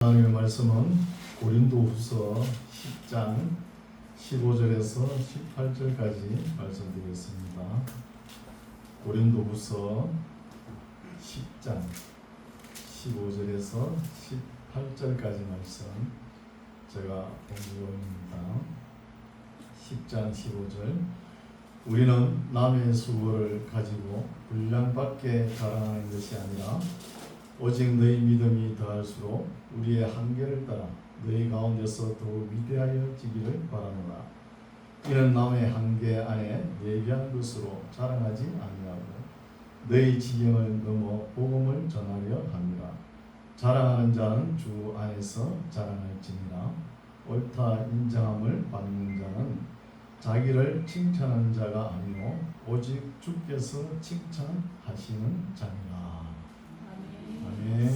하나님의 말씀은 고린도후서 10장 15절에서 18절까지 말씀드리겠습니다. 고린도후서 10장 15절에서 18절까지 말씀 제가 공부합니다. 10장 15절 우리는 남의 수고를 가지고 분량밖에 자랑하는 것이 아니라 오직 너희 믿음이 더할수록 우리의 한계를 따라 너희 가운데서 더욱 위대하여지기를 바라노라. 이는 남의 한계 안에 예비한 것으로 자랑하지 아니하고 너희 지경을 넘어 복음을 전하려 합니다. 자랑하는 자는 주 안에서 자랑할지니라. 옳다 인정함을 받는 자는 자기를 칭찬하는 자가 아니요 오직 주께서 칭찬하시는 자니라. 아멘.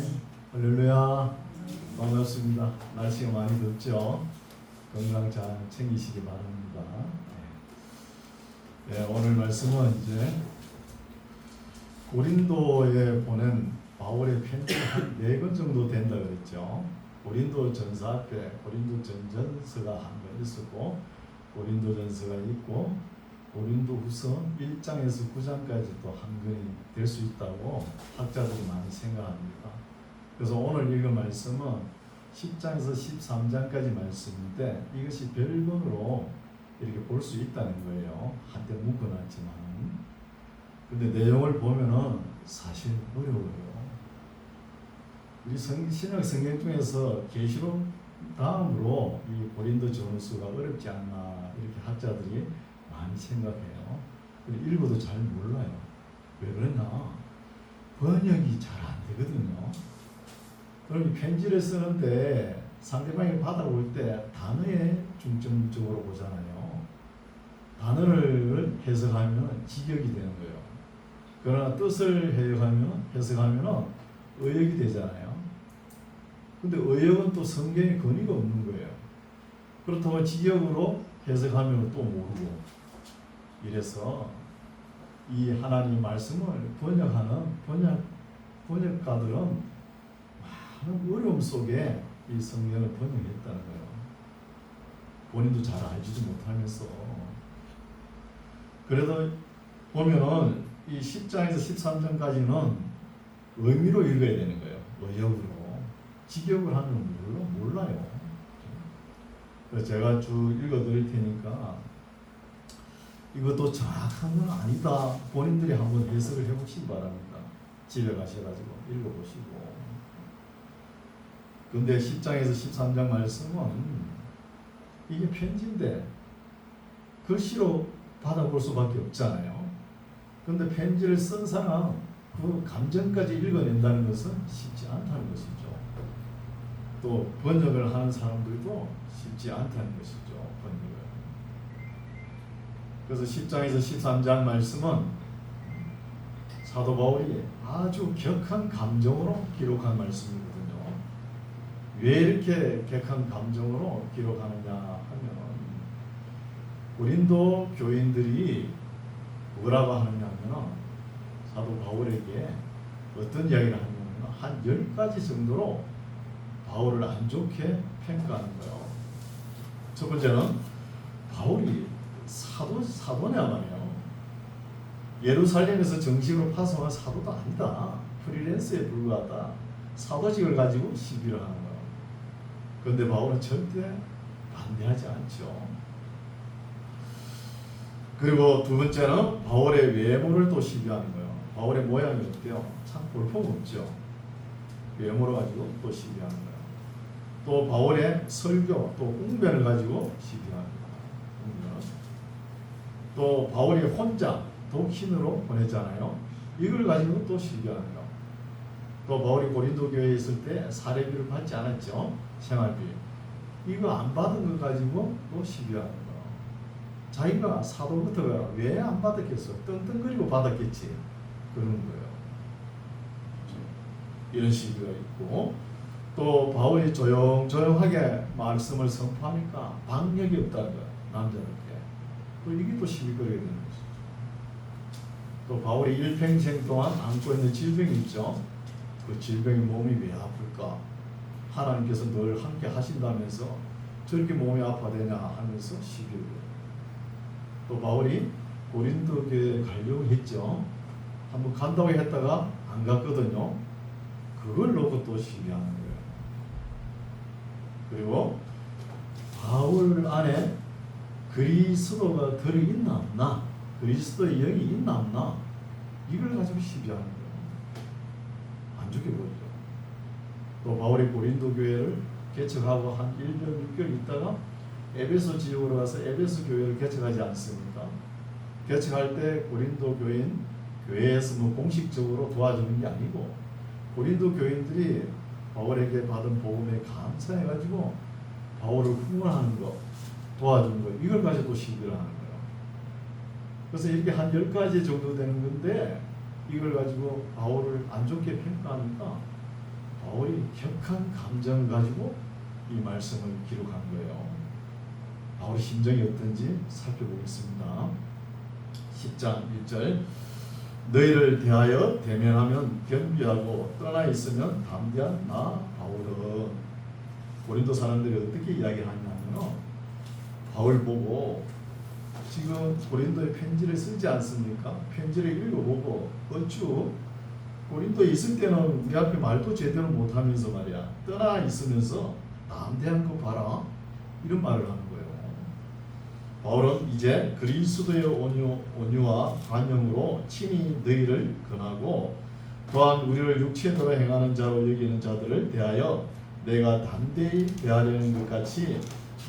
할렐루야. 반갑습니다. 날씨가 많이 덥죠? 건강 잘 챙기시기 바랍니다. 네, 오늘 말씀은 이제 고린도에 보낸 바울의 편지 한 4권 정도 된다 그랬죠. 고린도 전서 앞에 고린도 전전서가 한 권 있었고 고린도 전서가 있고 고린도 후서 1장에서 9장까지 또 한 권이 될 수 있다고 학자들이 많이 생각합니다. 그래서 오늘 읽은 말씀은 10장에서 13장까지 말씀인데 이것이 별건으로 이렇게 볼 수 있다는 거예요. 한때 묶어놨지만. 근데 내용을 보면은 사실 어려워요. 우리 신약 성경 중에서 계시록 다음으로 이 고린도 전후서가 어렵지 않나 이렇게 학자들이 많이 생각해요. 읽어도 잘 몰라요. 왜 그러냐? 번역이 잘 안 되거든요. 그럼 편지를 쓰는데 상대방이 받아올 때 단어에 중점적으로 보잖아요. 단어를 해석하면 직역이 되는 거예요. 그러나 뜻을 해석하면 의역이 되잖아요. 근데 의역은 또 성경에 근거가 없는 거예요. 그렇다고 직역으로 해석하면 또 모르고 이래서 이 하나님 말씀을 번역하는 번역가들은 많은 어려움 속에 이 성경을 번역했다는 거예요. 본인도 잘 알지도 못하면서. 그래도 보면은 이 10장에서 13장까지는 의미로 읽어야 되는 거예요. 의역으로. 직역을 하면 몰라요. 그래서 제가 쭉 읽어드릴 테니까 이것도 정확한 건 아니다. 본인들이 한번 해석을 해보시기 바랍니다. 집에 가셔가지고 읽어보시고. 근데 10장에서 13장 말씀은 이게 편지인데 글씨로 받아볼 수밖에 없잖아요. 근데 편지를 쓴 사람 그 감정까지 읽어낸다는 것은 쉽지 않다는 것이죠. 또 번역을 하는 사람들도 쉽지 않다는 것이죠. 번역을. 그래서 10장에서 13장 말씀은 사도 바울이 아주 격한 감정으로 기록한 말씀이거든요. 왜 이렇게 격한 감정으로 기록하느냐 하면 고린도 교인들이 뭐라고 하느냐 하면 사도 바울에게 어떤 이야기를 하냐면 한 10가지 정도로 바울을 안 좋게 평가하는 거예요. 첫 번째는 바울이 사도냐 말이에요. 예루살렘에서 정식으로 파송한 사도도 아니다. 프리랜서에 불과하다. 사도직을 가지고 시비를 하는 거예요. 그런데 바울은 절대 반대하지 않죠. 그리고 두 번째는 바울의 외모를 또 시비하는 거예요. 바울의 모양이 어때요? 참 볼품없죠. 외모를 가지고 또 시비하는 거예요. 또 바울의 설교, 또 웅변을 가지고 시비합니다. 또 바울이 혼자 독신으로 보냈잖아요. 이걸 가지고 또 시비합니다. 또 바울이 고린도 교회에 있을 때 사례비를 받지 않았죠. 생활비. 이거 안 받은 것 가지고 또 시비하는 거예요. 자기가 사도부터가 왜 안 받았겠어? 떵떵거리고 받았겠지. 그런 거예요. 이런 시비가 있고 또 바울이 조용조용하게 말씀을 선포하니까 박력이 없다는 거예요. 남자답게. 또 이게 또 시비거리가 되는 것이죠. 또 바울이 일평생 동안 안고 있는 질병이 있죠. 그 질병이 몸이 왜 아플까? 하나님께서 늘 함께 하신다면서 저렇게 몸이 아파되냐 하면서 시비를. 또 바울이 고린도 교회에 가려고 했죠. 한번 간다고 했다가 안 갔거든요. 그걸 놓고 또 시비하는 거예요. 그리고 바울 안에 그리스도가 들어있나 없나, 그리스도의 영이 있나 없나, 이걸 가지고 시비하는 거예요. 안 죽여버리죠. 또 바울이 고린도 교회를 개척하고 한 1년 6개월 있다가 에베소 지역으로 가서 에베소 교회를 개척하지 않습니까? 개척할 때 고린도 교인 교회에서 뭐 공식적으로 도와주는 게 아니고 고린도 교인들이 바울에게 받은 복음에 감사해가지고 바울을 후원하는 거, 도와주는 거, 이걸 가지고 또 시비를 하는 거예요. 그래서 이렇게 한 10가지 정도 되는 건데 이걸 가지고 바울을 안 좋게 평가하니까 바울이 격한 감정을 가지고 이 말씀을 기록한 거예요. 바울의 심정이 어떤지 살펴보겠습니다. 10장 1절 너희를 대하여 대면하면 겸비하고 떠나 있으면 담대한 나 바울은. 고린도 사람들이 어떻게 이야기를 하냐면요, 바울 보고 지금 고린도에 편지를 쓰지 않습니까? 편지를 읽어보고 어쭈 고린도에 있을 때는 우리 앞에 말도 제대로 못하면서 말이야 떠나 있으면서 담대한 거 봐라, 이런 말을 하는 거예요. 바울은 이제 그리스도의 온유와 관용으로 친히 너희를 권하고 또한 우리를 육체대로 행하는 자로 여기는 자들을 대하여 내가 담대히 대하려는 것 같이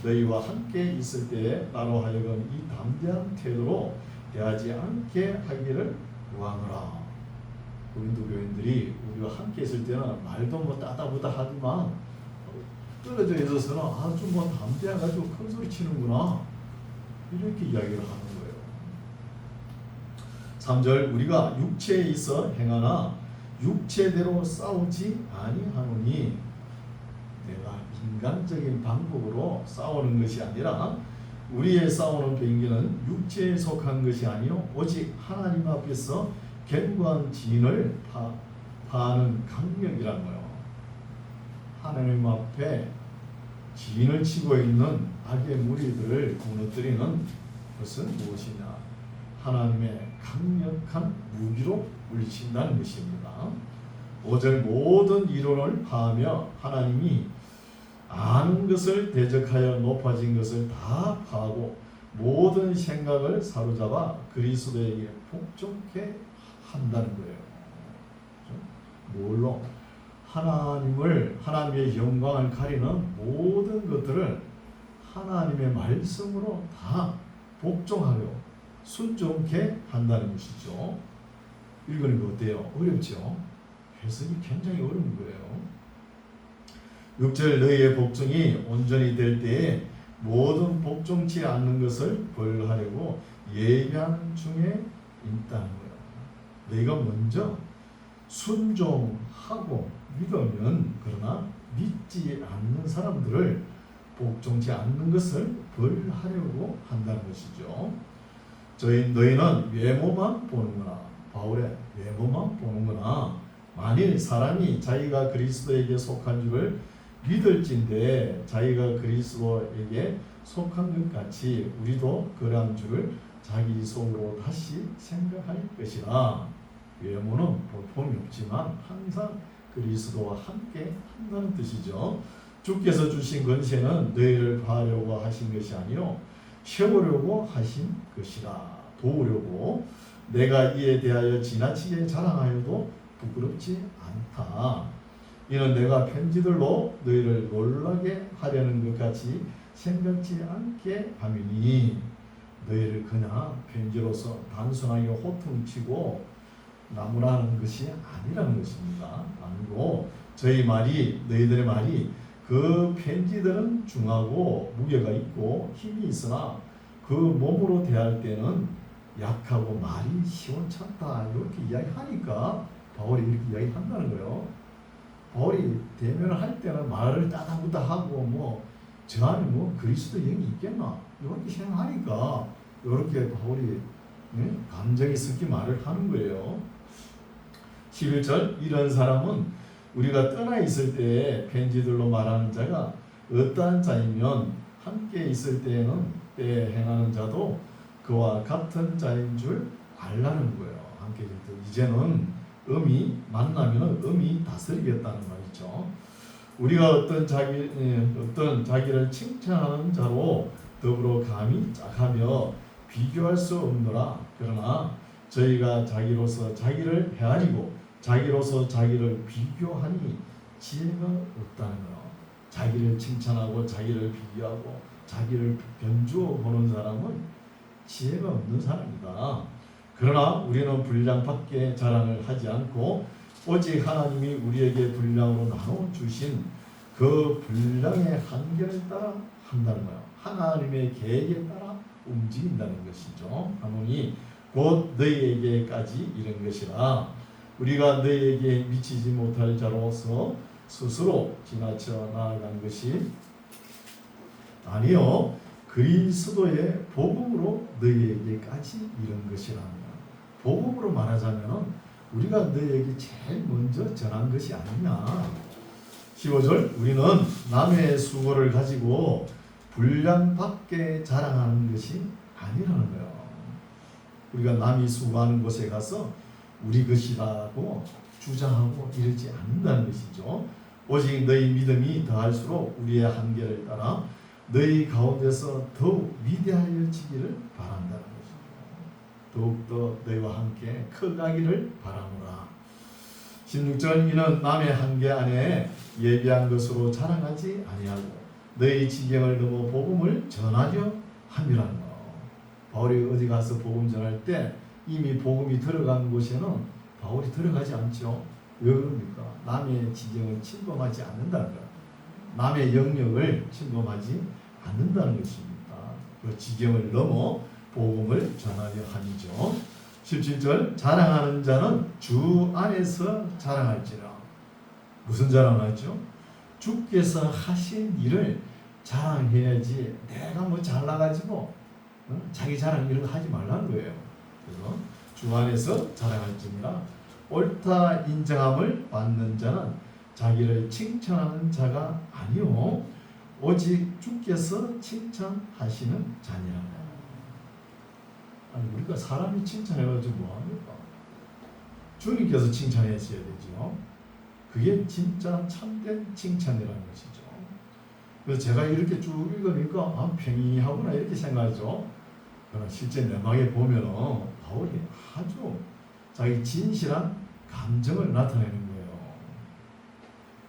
너희와 함께 있을 때에 나로 하여금 이 담대한 태도로 대하지 않게 하기를 구하노라. 고린도 교인들이 우리와 함께 있을 때는 말도 뭐 따다부다 하지만 떨어져 있어서는 아주 뭐 담대해가지고 큰 소리 치는구나, 이렇게 이야기를 하는 거예요. 3절 우리가 육체에 있어 행하나 육체대로 싸우지 아니하노니, 내가 인간적인 방법으로 싸우는 것이 아니라 우리의 싸우는 병기는 육체에 속한 것이 아니요 오직 하나님 앞에서 견고한 진을 파하는 강력이란 거예요. 하나님 앞에 진을 치고 있는 악의 무리들을 무너뜨리는 것은 무엇이냐? 하나님의 강력한 무기로 물리친다는 것입니다. 5절 모든 이론을 파하며 하나님이 아는 것을 대적하여 높아진 것을 다 파하고 모든 생각을 사로잡아 그리스도에게 복종케 한다는 거예요. 뭘로? 하나님의 영광을 가리는 모든 것들을 하나님의 말씀으로 다 복종하려 순종케 한다는 것이죠. 읽는 거 어때요? 어렵죠? 해석이 굉장히 어려운 거예요. 6절 너희의 복종이 온전히 될 때에 모든 복종치 않는 것을 벌하려고 예비하는 중에 있다는 거예요. 너희가 먼저 순종하고 믿으면, 그러나 믿지 않는 사람들을 복종치 않는 것을 벌하려고 한다는 것이죠. 너희는 외모만 보는구나. 바울의 외모만 보는구나. 만일 사람이 자기가 그리스도에게 속한 줄을 믿을진데 자기가 그리스도에게 속한 것 같이 우리도 그러한 줄을 자기 속으로 다시 생각할 것이라. 외모는 볼품이 없지만 항상 그리스도와 함께 한다는 뜻이죠. 주께서 주신 권세는 너희를 파하려고 하신 것이 아니요 세우려고 하신 것이라. 도우려고. 내가 이에 대하여 지나치게 자랑하여도 부끄럽지 않다. 이는 내가 편지들로 너희를 놀라게 하려는 것 같이 생각지 않게 함이니, 너희를 그냥 편지로서 단순하게 호통치고 나무라는 것이 아니라는 것입니다. 아니고 너희들의 말이 그 편지들은 중하고 무게가 있고 힘이 있으나 그 몸으로 대할 때는 약하고 말이 시원찮다, 이렇게 이야기하니까 바울이 이렇게 이야기한다는 거예요. 바울이 대면을 할 때는 말을 따다부다 하고 저 안에 그리스도 영이 있겠나 이렇게 생각하니까 이렇게 바울이 감정이 섞인 말을 하는 거예요. 11절 이런 사람은 우리가 떠나 있을 때에 편지들로 말하는 자가 어떠한 자이면 함께 있을 때에는 때에 행하는 자도 그와 같은 자인 줄 알라는 거예요. 함께 있을 때 이제는 음이 만나면 음이 다스리겠다는 말이죠. 우리가 어떤 자기를 칭찬하는 자로 더불어 감히 짝하며 비교할 수 없노라. 그러나 저희가 자기로서 자기를 헤아리고 자기로서 자기를 비교하니 지혜가 없다는 거예요. 자기를 칭찬하고 자기를 비교하고 자기를 변주어 보는 사람은 지혜가 없는 사람이다. 그러나 우리는 분량밖에 자랑을 하지 않고 오직 하나님이 우리에게 분량으로 나눠 주신 그 분량의 한계를 따라 한다는 거예요. 하나님의 계획에 따라 움직인다는 것이죠. 하노니 곧 너희에게까지 이른 것이라. 우리가 너희에게 미치지 못할 자로서 스스로 지나쳐 나아간 것이 아니요 그리스도의 복음으로 너희에게까지 이른 것이랍니다. 복음으로 말하자면 우리가 너희에게 제일 먼저 전한 것이 아니냐. 15절 우리는 남의 수고를 가지고 분량 밖에 자랑하는 것이 아니라는 거예요. 우리가 남이 수고하는 곳에 가서 우리 것이라고 주장하고 이러지 않는다는 것이죠. 오직 너희 믿음이 더할수록 우리의 한계를 따라 너희 가운데서 더욱 위대하여지기를 바란다는 것이죠. 더욱더 너희와 함께 커가기를 바라노라. 16절 이는 남의 한계 안에 예비한 것으로 자랑하지 아니하고 너희 지경을 넘어 복음을 전하려 함이라는 거. 바울이 어디 가서 복음 전할 때 이미 복음이 들어간 곳에는 바울이 들어가지 않죠. 왜 그럽니까? 남의 지경을 침범하지 않는다는 것. 남의 영역을 침범하지 않는다는 것입니다. 그 지경을 넘어 복음을 전하려 함이죠. 17절 자랑하는 자는 주 안에서 자랑할지라. 무슨 자랑을 하죠? 주께서 하신 일을 자랑해야지 내가 뭐 잘나가지고 자기 자랑 이런 거 하지 말라는 거예요. 그래서 주 안에서 자랑할지니라. 옳다 인정함을 받는 자는 자기를 칭찬하는 자가 아니요 오직 주께서 칭찬하시는 자니라. 아니 우리가 사람이 칭찬해가지고 뭐합니까? 주님께서 칭찬했어야 되죠. 그게 진짜 참된 칭찬이라는 것이죠. 그래서 제가 이렇게 쭉 읽으니까 아, 평이하구나 이렇게 생각하죠. 그러나 실제 내막에 보면 바울이 아주 자기 진실한 감정을 나타내는 거예요.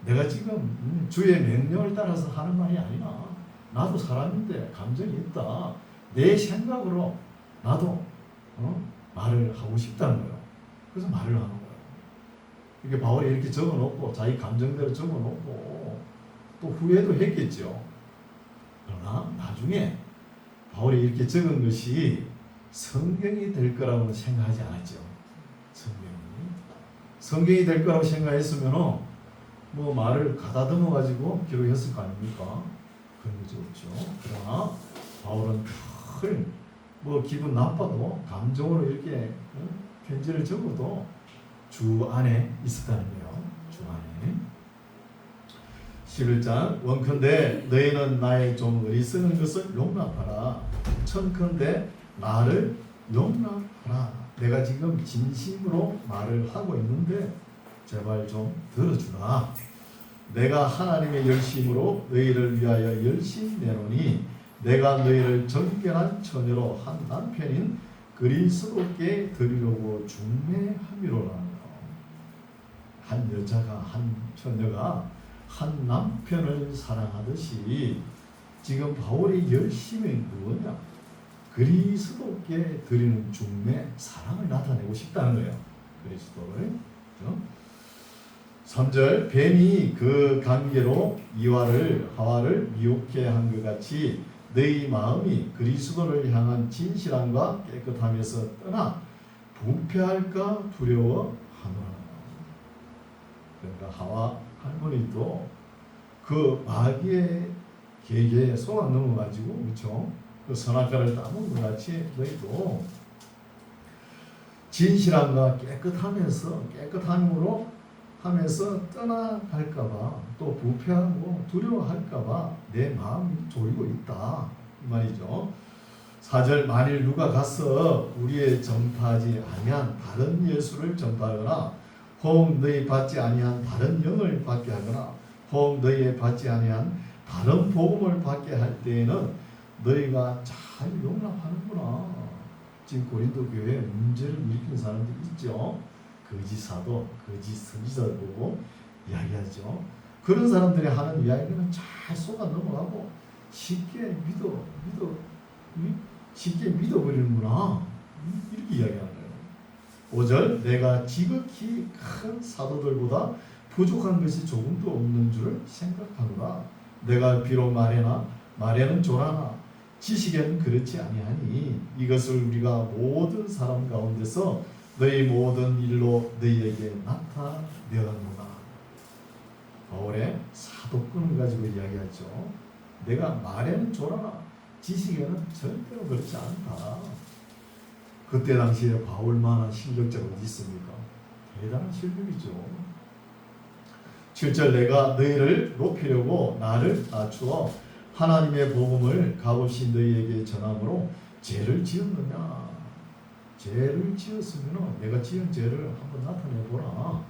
내가 지금 주의 명령을 따라서 하는 말이 아니라 나도 사람인데 감정이 있다. 내 생각으로 나도 말을 하고 싶다는 거예요. 그래서 말을 하는 거예요. 이게 바울이 이렇게 적어놓고 자기 감정대로 적어놓고 또 후회도 했겠죠. 그러나 나중에 바울이 이렇게 적은 것이 성경이 될 거라고는 생각하지 않았죠. 성경이 될 거라고 생각했으면 뭐 말을 가다듬어 가지고 기록했을 거 아닙니까? 그런 거죠, 없죠. 그러나 바울은 늘 뭐 기분 나빠도 감정으로 이렇게 편지를 적어도 주 안에 있었다는 거예요. 주 안에. 11장 원컨대 너희는 나의 좀 어리석은 것을 용납하라. 천컨대 나를 용납하라. 내가 지금 진심으로 말을 하고 있는데 제발 좀 들어주라. 내가 하나님의 열심으로 너희를 위하여 열심히 내노니 내가 너희를 정결한 처녀로 한 남편인 그리스도께 드리려고 중매함이로라. 한 여자가 한 처녀가 한 남편을 사랑하듯이 지금 바울이 열심히 뭐냐? 그리스도께 드리는 중매 사랑을 나타내고 싶다는 거예요. 그리스도를. 그렇죠? 3절 뱀이 그 관계로 하와를 미혹해 한 것 같이 너희 마음이 그리스도를 향한 진실함과 깨끗함에서 떠나 부패할까 두려워하노라. 그러니까 하와 할머니도 그 마귀의 계계에 속아 넘어가지고 그렇죠? 그 선악과를 따먹은 것 같이 너희도 진실함과 깨끗함으로 하면서 떠나갈까봐 또 부패하고 두려워할까봐 내 마음이 졸이고 있다 이 말이죠. 4절 만일 누가 가서 우리의 전파하지 아니한 다른 예수를 전파하거나 혹 너희 받지 아니한 다른 영을 받게 하거나 혹 너희의 받지 아니한 다른 복음을 받게 할 때에는 너희가 잘 용납하는구나. 지금 고린도 교회에 문제를 일으키는 사람들이 있죠. 거짓 사도, 거짓 선지자를 보고 이야기하죠. 그런 사람들이 하는 이야기는 잘 속아 넘어가고 쉽게 믿어버리는구나. 이렇게 이야기하는 거예요. 5절 내가 지극히 큰 사도들보다 부족한 것이 조금도 없는 줄을 생각하노라. 내가 비록 말에는 조라나 지식에는 그렇지 아니하니 이것을 우리가 모든 사람 가운데서 너희 모든 일로 너희에게 나타내었노라. 바울의 사도권을 가지고 이야기하죠. 내가 말에는 조라나 지식에는 절대로 그렇지 않다. 그때 당시에 바울만한 실력자가 어디 있습니까? 대단한 실력이죠. 7절 내가 너희를 높이려고 나를 낮추어 하나님의 복음을 값없이 너희에게 전함으로 죄를 지었느냐? 죄를 지었으면 내가 지은 죄를 한번 나타내보라.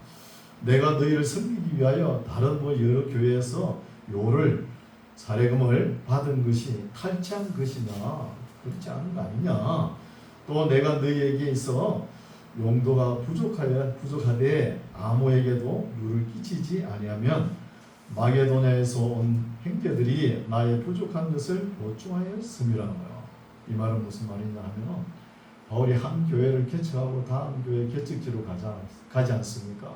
내가 너희를 섬기기 위하여 다른 여러 교회에서 요를 사례금을 받은 것이 탈취한 것이냐? 그렇지 않은 거 아니냐? 또 내가 너희에게 있어 용도가 부족하되 아무에게도 유를 끼치지 아니하면 마게도냐에서 온 형제들이 나의 부족한 것을 보충하였음이라는 거예요. 이 말은 무슨 말이냐 하면 바울이 한 교회를 개척하고 다음 교회 개척지로 가지 않습니까?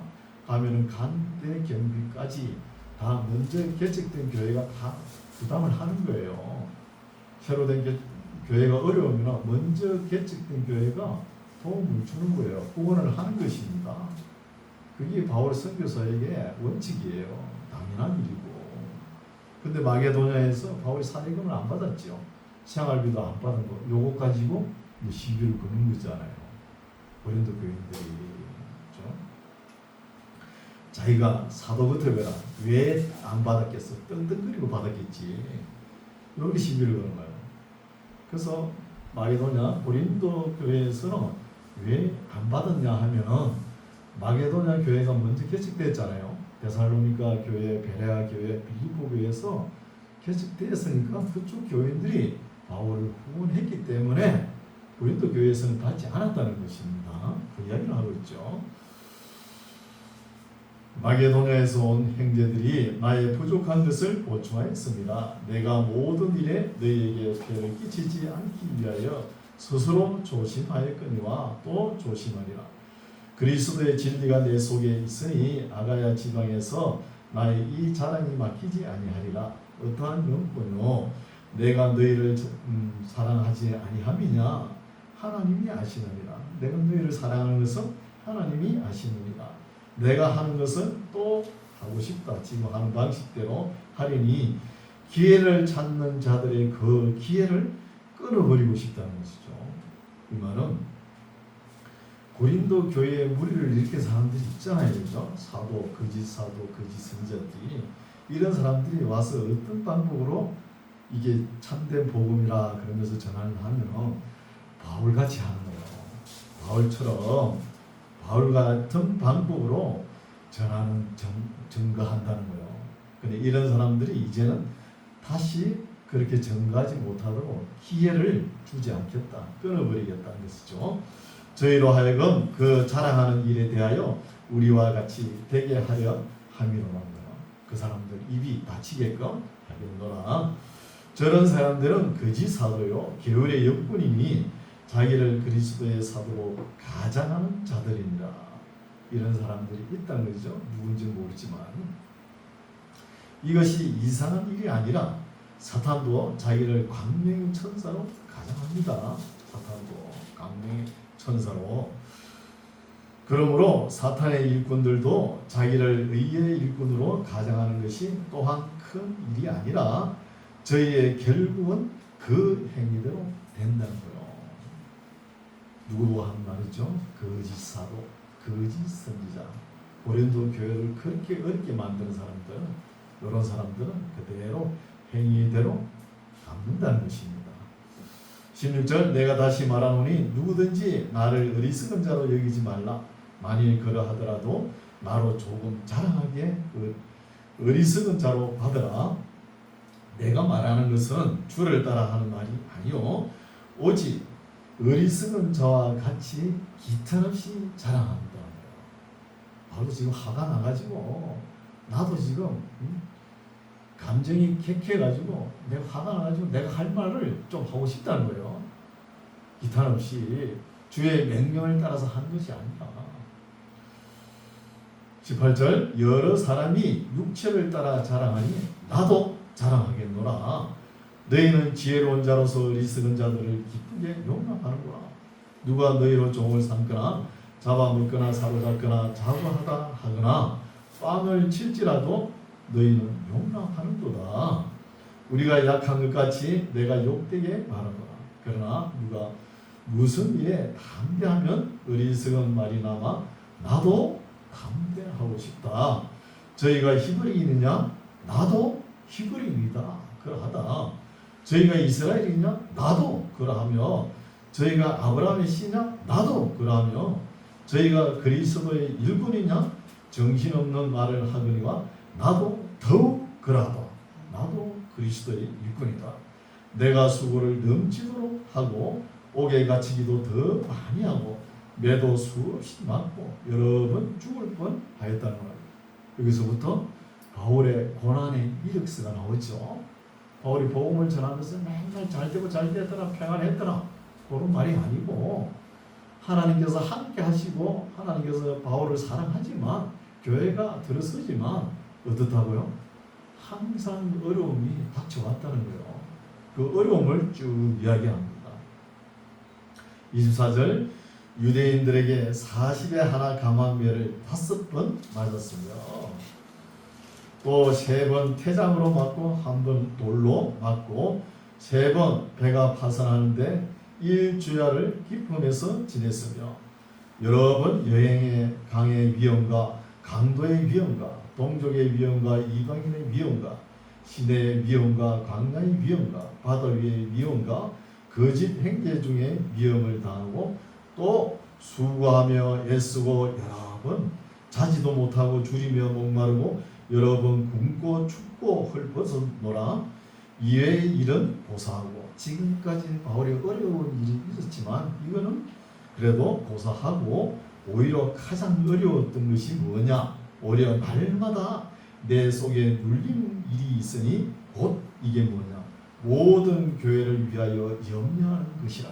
가면은 간대 경비까지 다 먼저 개척된 교회가 다 부담을 하는 거예요. 새로 된 교회가 어려우면 먼저 개척된 교회가 도움을 주는 거예요. 후원을 하는 것입니다. 그게 바울 선교사에게 원칙이에요. 당연한 일이고. 근데 마게도냐에서 바울이 사례금을 안 받았죠. 생활비도 안 받은 거. 요거 가지고 시비를 거는 거잖아요. 고린도 교인들이. 그렇죠? 자기가 사도 같으거나 왜 안 받았겠어? 떵떵거리고 받았겠지. 이렇게 시비를 거는 거예요. 그래서 마게도냐 고린도 교회에서는 왜 안 받았냐 하면은 마게도냐 교회가 먼저 개척됐잖아요. 데살로니가 교회, 베레아 교회, 빌립보 교회에서 개척됐으니까 그쪽 교인들이 바울을 후원했기 때문에 고린도 교회에서는 받지 않았다는 것입니다. 그 이야기를 하고 있죠. 마게도냐에서 온 형제들이 나의 부족한 것을 보충하였습니다. 내가 모든 일에 너희에게 피해를 끼치지 않기 위하여 스스로 조심하였거니와 또 조심하리라. 그리스도의 진리가 내 속에 있으니 아가야 지방에서 나의 이 자랑이 막히지 아니하리라. 어떠한 영권요 내가 너희를 사랑하지 아니함이냐? 하나님이 아시느니라. 내가 너희를 사랑하는 것은 하나님이 아시느니라. 내가 하는 것은 또 하고 싶다. 지금 하는 방식대로 하려니 기회를 찾는 자들의 그 기회를 끊어버리고 싶다는 것이죠. 이 말은 고린도 교회에 무리를 일으킨 사람들이 있잖아요. 그죠? 사도, 거짓 선지자들이 이런 사람들이 와서 어떤 방법으로 이게 참된 복음이라 그러면서 전하는 하면 바울같이 하는 거예요. 바울처럼 바울 같은 방법으로 전하는 증거한다는 거예요. 근데 이런 사람들이 이제는 다시 그렇게 증거하지 못하도록 기회를 주지 않겠다. 끊어버리겠다는 것이죠. 저희로 하여금 그 자랑하는 일에 대하여 우리와 같이 되게 하려 함이로라. 그 사람들 입이 닫히게끔 하겠노라. 저런 사람들은 거짓 사도요 게으르의 역군이니 자기를 그리스도의 사도로 가장하는 자들입니다. 이런 사람들이 있다는 거죠. 누군지 모르지만 이것이 이상한 일이 아니라 사탄도 자기를 광명의 천사로 가장합니다. 사탄도 광명의 천사로. 그러므로 사탄의 일꾼들도 자기를 의의 일꾼으로 가장하는 것이 또한 큰 일이 아니라 저희의 결국은 그 행위대로 된다는 거예요. 누구와 한 말이죠? 거짓 사도, 거짓 선지자. 고린도 교회를 그렇게 어렵게 만드는 사람들은, 이런 사람들은 그대로 행위대로 갚는다는 것입니다. 16절, 내가 다시 말하노니 누구든지 나를 어리석은 자로 여기지 말라. 만일 그러하더라도 나로 조금 자랑하게 그 어리석은 자로 받으라. 내가 말하는 것은 주를 따라 하는 말이 아니요 오직 어리석은 자와 같이 기탄 없이 자랑한다. 바로 지금 화가 나가지고, 나도 지금 감정이 격해가지고 내가 화가 나가지고 내가 할 말을 좀 하고 싶다는 거예요. 기탄 없이 주의 명령을 따라서 하는 것이 아니야. 18절, 여러 사람이 육체를 따라 자랑하니 나도 자랑하겠노라. 너희는 지혜로운 자로서 어리석은 자들을 기쁘게 용납하는구나. 누가 너희로 종을 삼거나 잡아먹거나 사로잡거나 자고하다 하거나 빵을 칠지라도 너희는 용납하는도다. 우리가 약한 것 같이 내가 욕되게 말하노라. 그러나 누가 무슨 일에 담대하면 어리석은 말이 남아 나도 담대하고 싶다. 저희가 히브리인이냐? 나도 히브리인이다. 그러하다. 저희가 이스라엘이냐? 나도 그러하며, 저희가 아브라함의 씨냐? 나도 그러하며, 저희가 그리스도의 일꾼이냐? 정신없는 말을 하거니와 나도 더욱 그러하다. 나도 그리스도의 일꾼이다. 내가 수고를 넘치도록 하고 옥에 갇히기도 더 많이 하고 매도 수없이 맞고 여러 번 죽을 뻔 하였다는 말. 여기서부터 바울의 고난의 이력서가 나오죠. 바울이 복음을 전하면서 맨날 잘 되고 잘 되더라, 평안했더라, 그런 말이 아니고, 하나님께서 함께 하시고 하나님께서 바울을 사랑하지만, 교회가 들어서지만 어떻다고요? 항상 어려움이 닥쳐왔다는 거예요. 그 어려움을 쭉 이야기합니다. 24절, 유대인들에게 40에 하나 감암매를 5번 맞았으며 또 3번 태장으로 맞고 1번 돌로 맞고 3번 배가 파산하는데 일주야를 기품에서 지냈으며 여러 번 여행의 강의 위험과 강도의 위험과 동족의 위험과 이방인의 위험과 시내의 위험과 광야의 위험과 바다 위의 위험과 거짓 행제 중에 위험을 당하고 또 수고하며 애쓰고 여러 번 자지도 못하고 줄이며 목마르고 여러 번 굶고 춥고 헐벗어노라. 이외의 일은 고사하고, 지금까지 바울이 어려운 일이 있었지만 이거는 그래도 고사하고, 오히려 가장 어려웠던 것이 뭐냐? 오히려 날마다 내 속에 눌리는 일이 있으니 곧 이게 뭐냐? 모든 교회를 위하여 염려하는 것이라.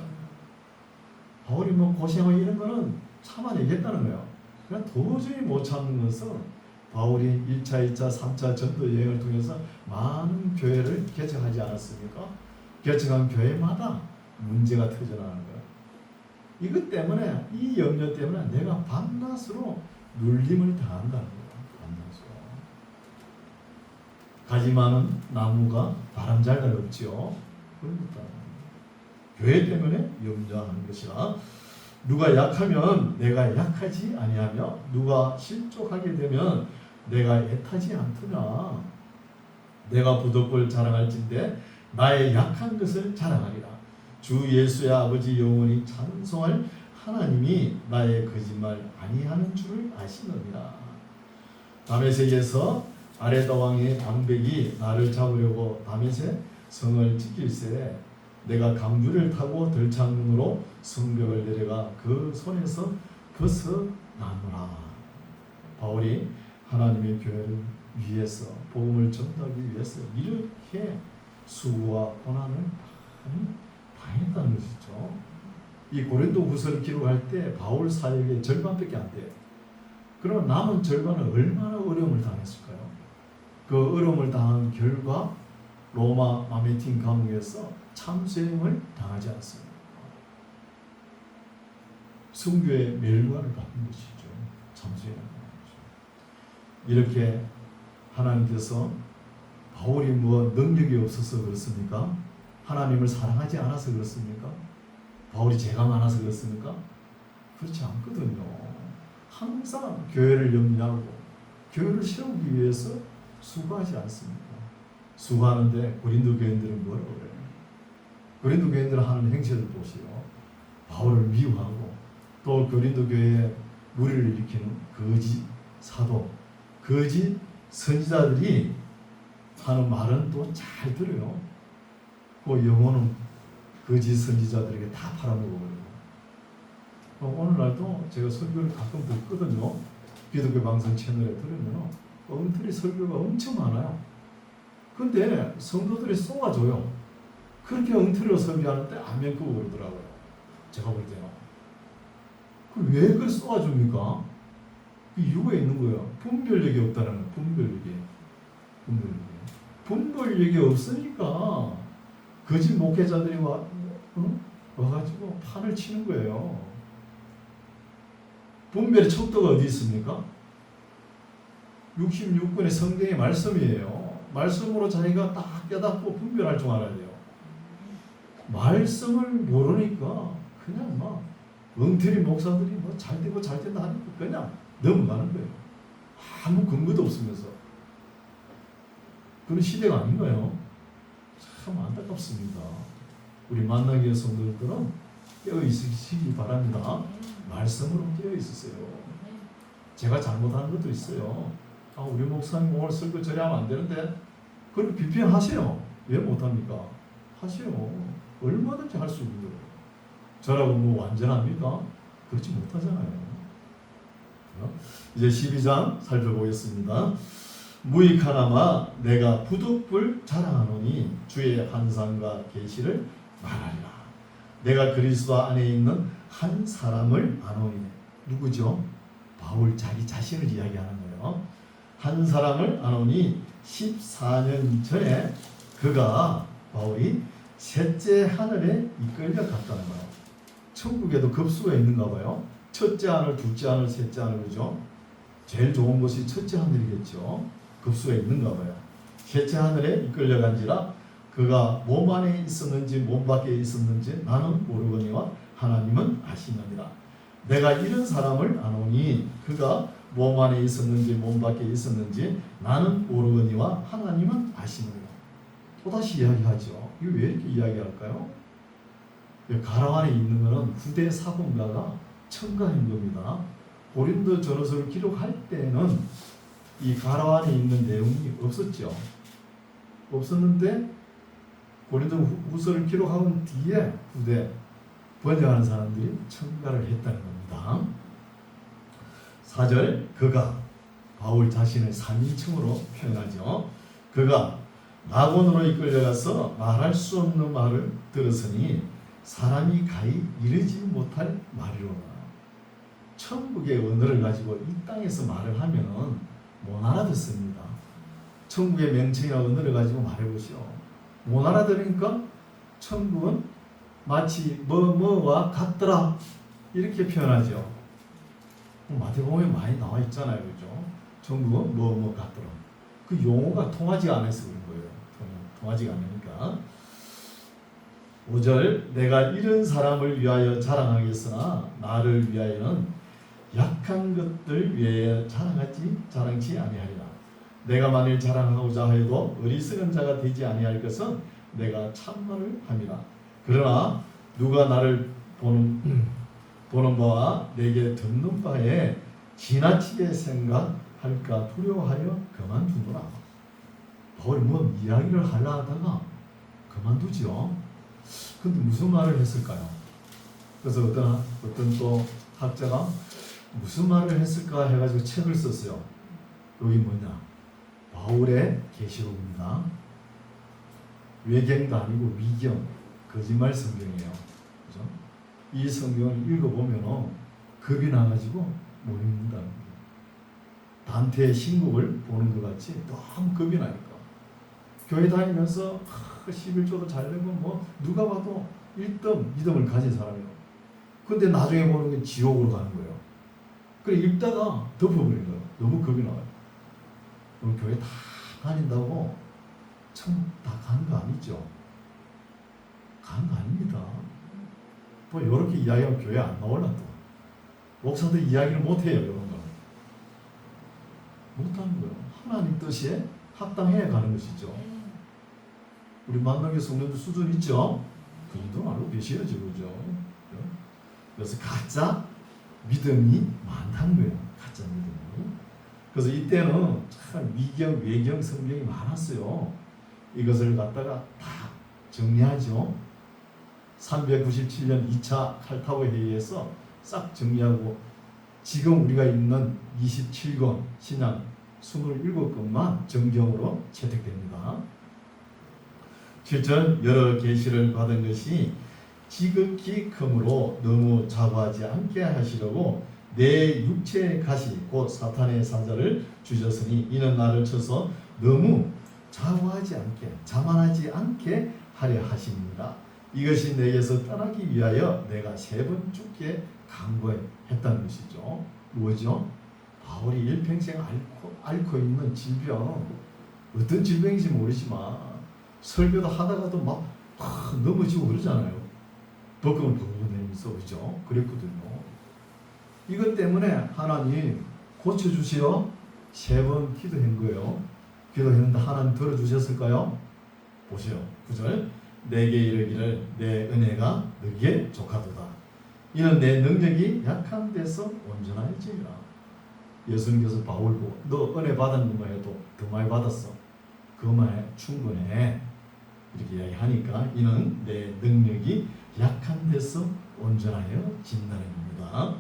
바울이 뭐 고생하고 이런 거는 참아내겠다는 거예요. 그냥 도저히 못 참는 것은 바울이 1차, 2차, 3차 전도 여행을 통해서 많은 교회를 개척하지 않았습니까? 개척한 교회마다 문제가 터져나가는 거예요. 이것 때문에, 이 염려 때문에 내가 밤낮으로 눌림을 당한다는 거예요. 밤낮으로. 가지 많은 나무가 바람 잘 날 없지요. 그러니까 교회 때문에 염려하는 것이라. 누가 약하면 내가 약하지 아니하며 누가 실족하게 되면 내가 애타지 않더냐. 내가 부덕을 자랑할진대 나의 약한 것을 자랑하리라. 주 예수의 아버지 영원히 찬송할 하나님이 나의 거짓말 아니하는 줄을 아시느니라. 다메섹에서 아레다 왕의 방백이 나를 잡으려고 다메섹 성을 지킬세 내가 강주를 타고 들창문으로 성벽을 내려가 그 손에서 벗어나노라. 바울이 하나님의 교회를 위해서, 복음을 전하기 위해서 이렇게 수고와 고난을 많이 당했다는 것이죠. 이 고린도후서를 기록할 때 바울 사역의 절반밖에 안 돼요. 그럼 남은 절반은 얼마나 어려움을 당했을까요? 그 어려움을 당한 결과 로마 마메틴 감옥에서 참수형을 당하지 않습니다. 순교의 멸관을 받은 것이죠. 참수형을 당한 것이죠. 이렇게 하나님께서 바울이 뭐 능력이 없어서 그렇습니까? 하나님을 사랑하지 않아서 그렇습니까? 바울이 죄가 많아서 그렇습니까? 그렇지 않거든요. 항상 교회를 염려하고 교회를 세우기 위해서 수고하지 않습니까? 수고하는데 고린도 교인들은 뭐라고 그래요? 고린도 교인들은 하는 행실을 보시오. 바울을 미워하고 또 고린도 교회에 무리를 일으키는 거짓 사도, 거짓 선지자들이 하는 말은 또 잘 들어요. 그 영혼은 거짓 선지자들에게 다 팔아먹어버리고. 오늘날도 제가 설교를 가끔 듣거든요. 기독교 방송 채널에 들으면 엉터리 설교가 엄청 많아요. 근데 성도들이 쏘아줘요. 그렇게 엉터리로 설교하는데 안 믿고 그러더라고요. 제가 볼 때는. 왜 그걸 쏘아줍니까? 그 이유가 있는 거예요. 분별력이 없다는 거예요. 분별력이 없으니까 거짓 목회자들이 와가지고 판을 치는 거예요. 분별의 척도가 어디 있습니까? 66권의 성경의 말씀이에요. 말씀으로 자기가 딱 깨닫고 분별할 줄 알아야 돼요. 말씀을 모르니까 그냥 막 엉터리 목사들이 뭐 잘 되고 잘 된다 하니까 그냥 넘어가는 거예요. 아무 근거도 없으면서. 그런 시대가 아닌가요? 참 안타깝습니다. 우리 만나기의 성도들은 깨어 있으시기 바랍니다. 말씀으로 깨어 있으세요. 제가 잘못한 것도 있어요. 우리 목사님 오늘 설교 저래하면 안 되는데 그럼 비평하세요. 왜 못합니까? 하세요. 얼마든지 할 수 있는 거예요. 저라고 뭐 완전합니까? 그렇지 못하잖아요. 이제 12장 살펴보겠습니다. 무익하나마 내가 부득불 자랑하노니 주의 환상과 계시를 말하리라. 내가 그리스도 안에 있는 한 사람을 아노니. 누구죠? 바울 자기 자신을 이야기하는 거예요. 한 사람을 아노니 14년 전에 그가 바울이 셋째 하늘에 이끌려 갔다는 거예요. 천국에도 급수가 있는가 봐요. 첫째 하늘, 둘째 하늘, 셋째 하늘, 그죠? 제일 좋은 것이 첫째 하늘이겠죠. 급수가 있는가 봐요. 셋째 하늘에 이끌려간지라 그가 몸 안에 있었는지 몸 밖에 있었는지 나는 모르거니와 하나님은 아시느니라. 내가 이런 사람을 아노니 그가 몸 안에 있었는지 몸 밖에 있었는지 나는 모르거니와 하나님은 아시느니라. 또다시 이야기하죠. 이거 왜 이렇게 이야기할까요? 가랑 안에 있는 것은 후대 사본가가 첨가한 겁니다. 고린도 전서를 기록할 때는 이 가랑 안에 있는 내용이 없었죠. 없었는데 고린도 후서를 기록한 뒤에 후대 번역하는 사람들이 첨가를 했다는 겁니다. 4절 그가 바울 자신을 3인칭으로 표현하죠. 그가 낙원으로 이끌려가서 말할 수 없는 말을 들었으니 사람이 가히 이르지 못할 말이로다. 천국의 언어를 가지고 이 땅에서 말을 하면 못 알아듣습니다. 천국의 명칭이나 언어를 가지고 말해보시오. 못 알아들으니까 천국은 마치 뭐뭐와 같더라 이렇게 표현하죠. 마태복음에 많이 나와 있잖아요, 그죠? 천국은 뭐뭐 같더라. 그 용어가 통하지 않아서 그런 거예요. 통하지가 않으니까. 5절 내가 이런 사람을 위하여 자랑하겠으나 나를 위하여는 약한 것들 위하여 자랑치 아니하리라. 내가 만일 자랑하고자 해도 어리석은 자가 되지 아니할 것은 내가 참말을 함이라. 그러나 누가 나를 보는 바와 내게 듣는 바에 지나치게 생각할까 두려워하여 그만두노라. 바울이 뭐 이야기를 하려 하다가 그만두죠. 근데 무슨 말을 했을까요? 그래서 어떤 또 학자가 무슨 말을 했을까 해가지고 책을 썼어요. 여기 뭐냐? 바울의 계시록입니다. 외경도 아니고 위경, 거짓말 성경이에요. 그죠? 이 성경을 읽어보면 겁이 나가지고 못 읽는다는 거예요. 단테의 신곡을 보는 것 같이 너무 겁이 나니까. 교회 다니면서 11조도 잘 되고 뭐 누가 봐도 1등, 2등을 가진 사람이에요. 근데 나중에 보는 게 지옥으로 가는 거예요. 그래 읽다가 덮어버린 거예요. 너무 겁이 나요. 우리 교회 다 다닌다고 참 다 가는 거 아니죠? 가는 거 아닙니다. 또 이렇게 이야기하면 교회 안 나올라 또. 목사들 이야기를 못해요, 여러분. 못하는 거예요. 하나님 뜻에 합당해 가는 것이죠. 우리 만나게 성도들 수준 있죠? 그 정도 알고 계셔야죠. 그죠? 그래서 가짜 믿음이 많다는 거예요. 가짜 믿음이. 그래서 이때는 참 미경, 외경 성경이 많았어요. 이것을 갖다가 다 정리하죠. 397년 2차 칼타고 회의에서 싹 정리하고 지금 우리가 읽는 27권 신약 27권만 정경으로 채택됩니다. 실전 여러 계시를 받은 것이 지극히 크므로 너무 자고하지 않게 하시려고 내 육체의 가시 곧 사탄의 사자를 주셨으니 이는 나를 쳐서 너무 자고하지 않게 자만하지 않게 하려 하십니다. 이것이 내게서 떠나기 위하여 내가 3번 죽게 강구했다는 것이죠. 뭐죠? 바울이 일평생 앓고 있는 질병, 어떤 질병인지 모르지만 설교도 하다가도 막 넘어지고 그러잖아요. 덕금을 부르면서 그죠? 그랬거든요. 이것 때문에 하나님 고쳐주세요. 3번 기도한 거예요. 기도했는데 하나님 들어주셨을까요? 보세요. 9절 내게 이르기를 내 은혜가 너에게 족하도다. 이는 내 능력이 약한 데서 온전하여지리라. 예수님께서 바울 보고 너 은혜 받았는 거 해도 더 많이 받았어. 그만에 충분해. 이렇게 이야기하니까 이는 내 능력이 약한 데서 온전하여 진다는 겁니다.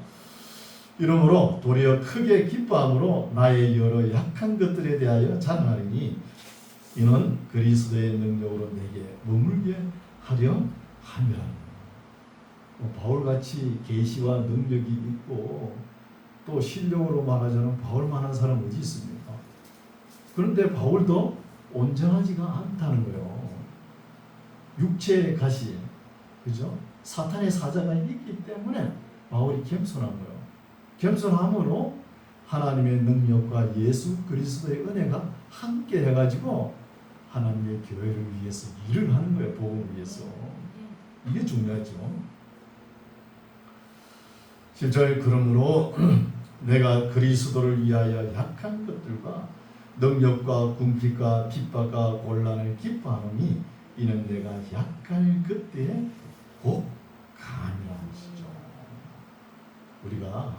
이러므로 도리어 크게 기뻐함으로 나의 여러 약한 것들에 대하여 자랑하리니 이는 그리스도의 능력으로 내게 머물게 하려 함이라. 바울같이 계시와 능력이 있고 또 실력으로 말하자면 바울만한 사람 어디 있습니까? 그런데 바울도 온전하지가 않다는 거예요. 육체의 가시, 그죠? 사탄의 사자가 있기 때문에 바울이 겸손한 거예요. 겸손함으로 하나님의 능력과 예수 그리스도의 은혜가 함께 해가지고 하나님의 교회를 위해서 일을 하는 거예요. 복음을 위해서. 이게 중요하죠. 실제 그러므로 내가 그리스도를 위하여 약한 것들과 능력과 궁핍과 핍박과 곤란을 기뻐하노니 이는 내가 약할 그때에 곧 강함이라는 것이죠. 우리가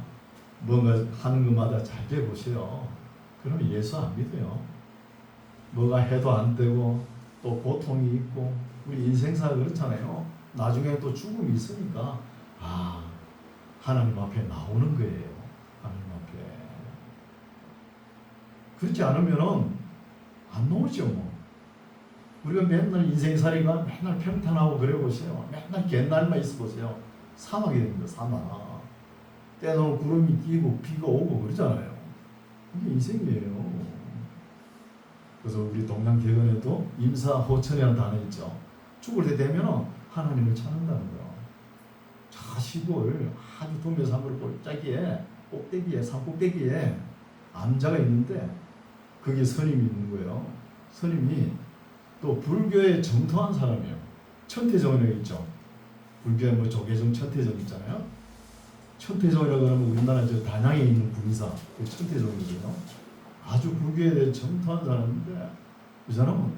뭔가 하는 것마다 잘 돼 보세요. 그러면 예수 안 믿어요. 뭐가 해도 안 되고 또 고통이 있고 우리 인생사 그렇잖아요. 나중에 또 죽음이 있으니까 하나님 앞에 나오는 거예요. 하나님 앞에. 그렇지 않으면은 안 나오죠 뭐. 우리가 맨날 인생살이가 맨날 평탄하고 그래 보세요. 맨날 옛날만 있어 보세요. 사막이 됩니다. 사막. 때로는 구름이 끼고 비가 오고 그러잖아요. 이게 인생이에요. 그래서 우리 동양개근에도 임사호천이라는 단어 있죠. 죽을 때 되면 하나님을 찾는다는 거예요. 자식을 아주 동묘산으로 골짜기에 꼭대기에 산 꼭대기에 암자가 있는데 거기에 스님이 있는 거예요. 스님이 또 불교에 정통한 사람이에요. 천태정이라고 있죠. 불교에 뭐 조계종 천태정 있잖아요. 천태정이라고 하면 우리나라 저 단양에 있는 불의사 그 천태정이거든요. 아주 불교에 대해 정통한 사람인데 이 사람은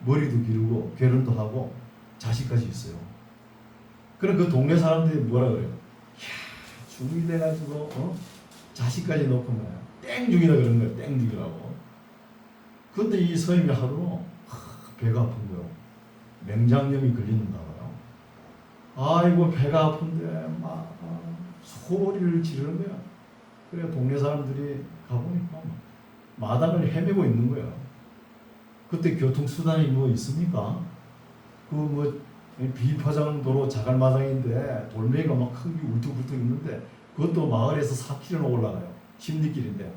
머리도 기르고 결혼도 하고 자식까지 있어요. 그럼 그 동네 사람들이 뭐라 그래요? 이야, 중이 돼가지고 자식까지 놓고 뭐야 땡중이라 그런 거예요. 땡중이라고. 근데 이 스님이 하루 배가 아픈 거예요. 맹장염이 걸리는가 봐요. 아이고 배가 아픈데 막 소리를 지르는 거야. 그래 동네 사람들이 가보니까 마당을 헤매고 있는 거예요. 그때 교통수단이 뭐 있습니까? 그 뭐 비파장도로 자갈마당인데 돌멩이가 막 큰 게 울퉁불퉁 있는데 그것도 마을에서 4km나 올라가요. 심리길인데.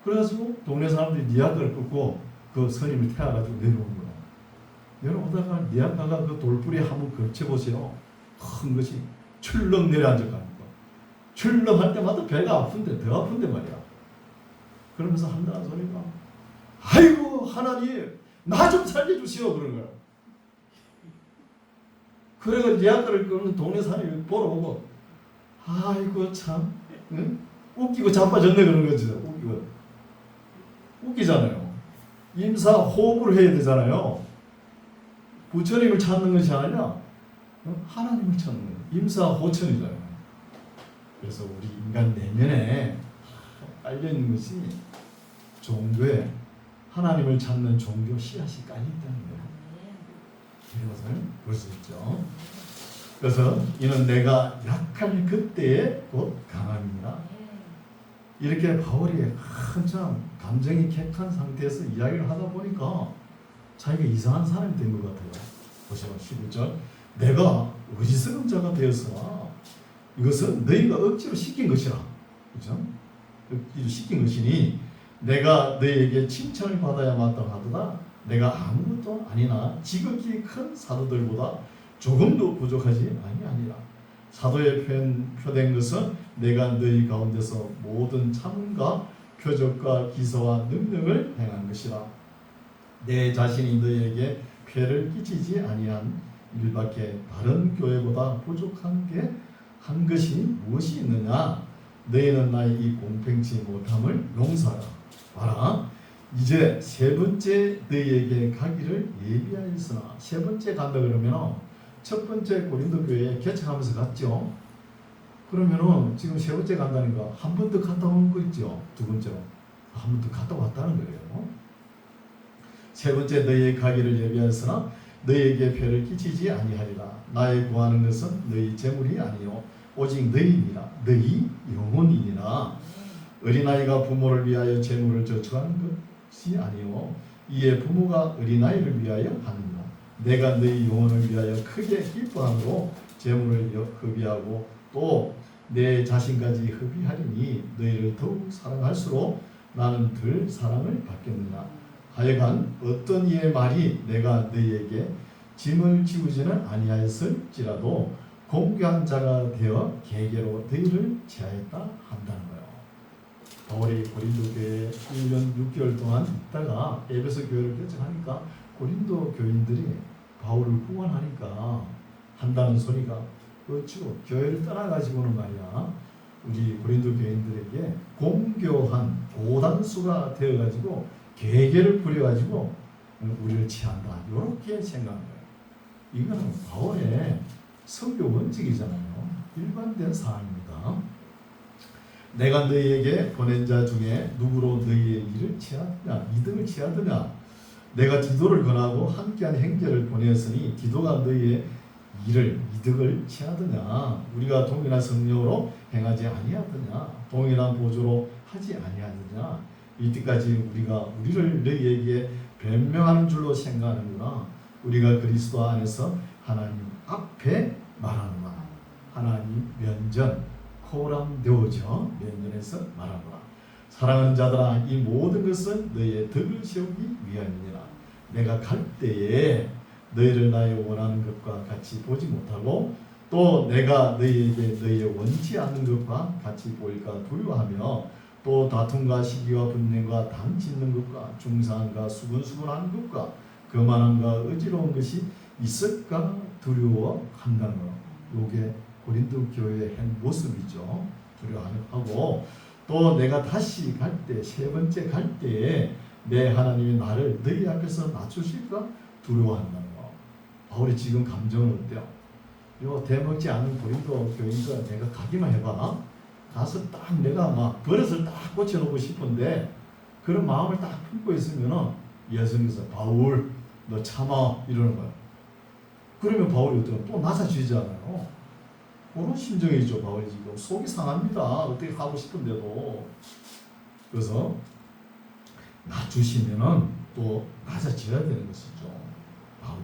그래가지고 동네 사람들이 니아까를 끊고 그 스님을 태워가지고 내려오는 거예요. 내려오다가 니아까가 그 돌뿌리에 한번 걸쳐보세요. 큰 것이 출렁 내려앉아가니까. 출렁할 때마다 배가 아픈데 더 아픈데 말이야. 그러면서 한다는 소리가 아이고 하나님 나 좀 살려주시오 그런 거야. 그래가 니아까를 끊는 동네 사람이 보러 오고 아이고 참 응? 웃기고 자빠졌네 그런 거지. 웃기고 웃기잖아요. 임사 호흡을 해야 되잖아요. 부처님을 찾는 것이 아니라 하나님을 찾는 거예요. 임사호천이잖아요. 그래서 우리 인간 내면에 깔려있는 것이 종교에 하나님을 찾는 종교 씨앗이 깔려있다는 거예요. 이것을 볼 수 있죠. 그래서 이는 내가 약할 그때에 곧 강함이니라. 이렇게 바울이 한참 감정이 격한 상태에서 이야기를 하다 보니까 자기가 이상한 사람이 된 것 같아요. 보시면 11절 내가 어리석은 자가 되었으나 이것은 너희가 억지로 시킨 것이라. 그죠? 억지로 시킨 것이니 내가 너희에게 칭찬을 받아야 마땅하도다. 내가 아무것도 아니나 지극히 큰 사도들보다 조금도 부족하지 아니하니라. 사도에 표된 것은 내가 너희 가운데서 모든 참과 표적과 기사와 능력을 행한 것이라. 내 자신이 너희에게 폐를 끼치지 아니한 일밖에 다른 교회보다 부족한 게 한 것이 무엇이 있느냐. 너희는 나의 이 공평치 못함을 용서하라. 봐라. 이제 세 번째 너희에게 가기를 예비하였으나. 세 번째 간다 그러면 첫 번째 고린도 교회에 개척하면서 갔죠. 그러면은 지금 세 번째 간다는 거 한 번 더 갔다 온 거 있죠. 두 번째로 한 번 더 갔다 왔다는 거예요. 세 번째 너희의 가기를 예비하였으나 너희에게 폐를 끼치지 아니하리라. 나의 구하는 것은 너희 재물이 아니요 오직 너희니라. 너희 영혼이니라. 어린아이가 부모를 위하여 재물을 저축하는 것이 아니요 이에 부모가 어린아이를 위하여 하느니라. 내가 너희 영혼을 위하여 크게 기뻐함으로 재물을 허비하고 또 내 자신까지 허비하리니 너희를 더욱 사랑할수록 나는 덜 사랑을 받겠느냐. 하여간 어떤 이의 말이 내가 너희에게 짐을 지우지는 아니하였을지라도 공교한 자가 되어 계계로 너희를 제하였다 한다는 거예요. 바울이 고린도 교회에 1년 6개월 동안 있다가 에베소 교회를 개척하니까 고린도 교인들이 바울을 후원하니까 한다는 소리가 그렇죠. 교회를 떠나가지고는 말이야 우리 고린도 교인들에게 공교한 고단수가 되어가지고 계계를 부려가지고 우리를 취한다. 이렇게 생각한 거예요. 이거는 바울의 선교 원칙이잖아요. 일반된 사항입니다. 내가 너희에게 보낸 자 중에 누구로 너희의 일을 취하느냐, 이득을 취하느냐. 내가 디도를 권하고 함께한 형제를 보냈으니 디도가 너희의 일을 이득을 취하느냐. 우리가 동일한 성령으로 행하지 아니하느냐. 동일한 보조로 하지 아니하느냐. 이때까지 우리가 우리를 너희에게 변명하는 줄로 생각하는구나. 우리가 그리스도 안에서 하나님 앞에 말하노라. 하나님 면전 코람 되어져 면전에서 말하노라. 사랑하는 자들아 이 모든 것은 너희의 덕을 세우기 위함이니라. 내가 갈 때에 너희를 나의 원하는 것과 같이 보지 못하고 또 내가 너희에게 너희의 원치 않는 것과 같이 보일까 두려워하며 또 다툼과 시기와 분쟁과 당 짓는 것과 중상과 수근수근하는 것과 거만함과 의지로운 것이 있을까 두려워한다는 것. 요게 고린도 교회의 한 모습이죠. 두려워하고 또 내가 다시 갈 때, 세 번째 갈 때에 내 하나님이 나를 너희 앞에서 낮추실까 두려워한다는 거. 바울이 지금 감정은 어때요? 요 대먹지 않은 고린도 교인과 내가 가기만 해봐. 가서 딱 내가 막 버릇을 딱 고쳐놓고 싶은데 그런 마음을 딱 품고 있으면 예수님께서 바울 너 참아 이러는 거야. 그러면 바울이 어때요? 또 낮아지잖아요. 그런 심정이죠. 바울이 지금 속이 상합니다. 어떻게 하고 싶은데도. 그래서 낮추시면은 또 낮아져야 되는 것이죠. 바울이.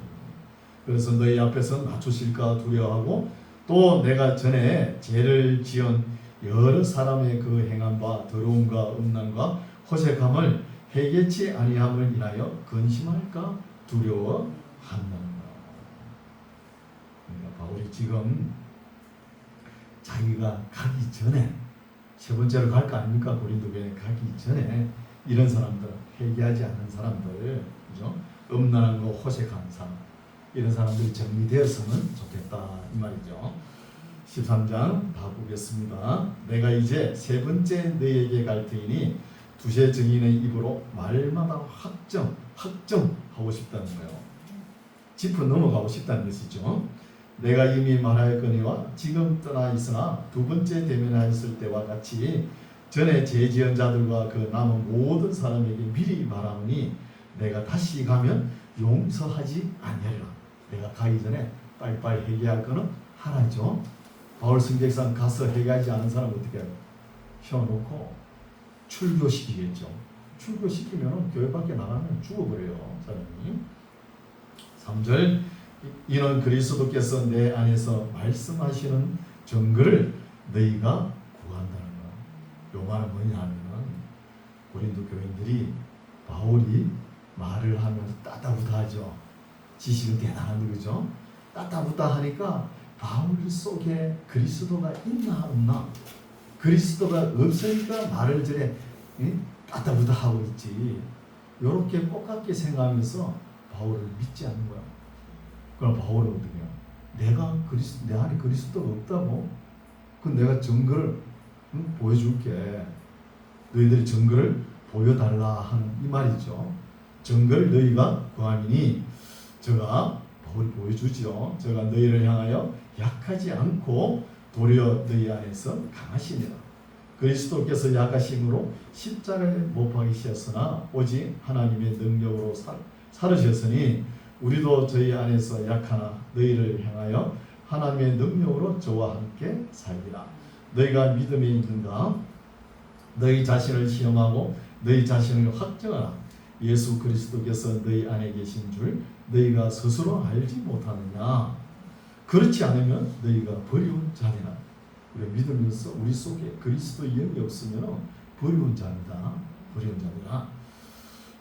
그래서 너희 앞에서 낮추실까 두려워하고 또 내가 전에 죄를 지은 여러 사람의 그 행한 바 더러움과 음란과 허색함을 해결치 아니함을 인하여 근심할까 두려워한다는 것. 그러니까 바울이 지금 자기가 가기 전에 세 번째로 갈 거 아닙니까? 고린도 교회에 가기 전에 이런 사람들, 회개하지 않는 사람들, 그죠? 음란한 거 호색한 사람, 이런 사람들이 정리되었으면 좋겠다 이 말이죠. 13장 다 보겠습니다. 내가 이제 세 번째 너희에게 갈 터이니 두세 증인의 입으로 말마다 확정하고 싶다는 거예요. 짚어 넘어가고 싶다는 것이죠. 내가 이미 말하였거니와 지금 떠나 있으나 두 번째 대면하였을 때와 같이 전에 죄지은 자들과 그 남은 모든 사람에게 미리 말하노니 내가 다시 가면 용서하지 아니하리라. 내가 가기 전에 빨리빨리 회개할 거는 하라죠. 바울 승객상 가서 회개하지 않은 사람은 어떻게 해요? 세워놓고 출교시키겠죠. 출교시키면 교회 밖에 나가면 죽어버려요, 사람이. 3절 이는 그리스도께서 내 안에서 말씀하시는 증거를 너희가 구한다는 거야. 요 말은 뭐냐면 고린도 교인들이 바울이 말을 하면서 따따부타하죠. 지식은 대단한 거죠. 따따부타 하니까 바울 속에 그리스도가 있나 없나, 그리스도가 없으니까 말을 저래 따따부타 하고 있지. 이렇게 똑같게 생각하면서 바울을 믿지 않는 거야. 그럼 바울은 어떻게 해요? 내 안에 그리스도가 없다고? 그럼 내가 증거를 보여줄게. 너희들이 증거를 보여달라 하는 이 말이죠. 증거를 너희가 구하니 저가 바울이 보여주죠. 저가 너희를 향하여 약하지 않고 도리어 너희 안에서 강하시니라. 그리스도께서 약하심으로 십자가에 못 박이셨으나 오직 하나님의 능력으로 살으셨으니 우리도 저희 안에서 약하나 너희를 향하여 하나님의 능력으로 저와 함께 살리라. 너희가 믿음이 있는가? 너희 자신을 시험하고 너희 자신을 확정하라. 예수 그리스도께서 너희 안에 계신 줄 너희가 스스로 알지 못하느냐? 그렇지 않으면 너희가 버리운 자니라. 우리 믿으면서 우리 속에 그리스도 영이 없으면 버리운 자입니다. 버리운 자니라.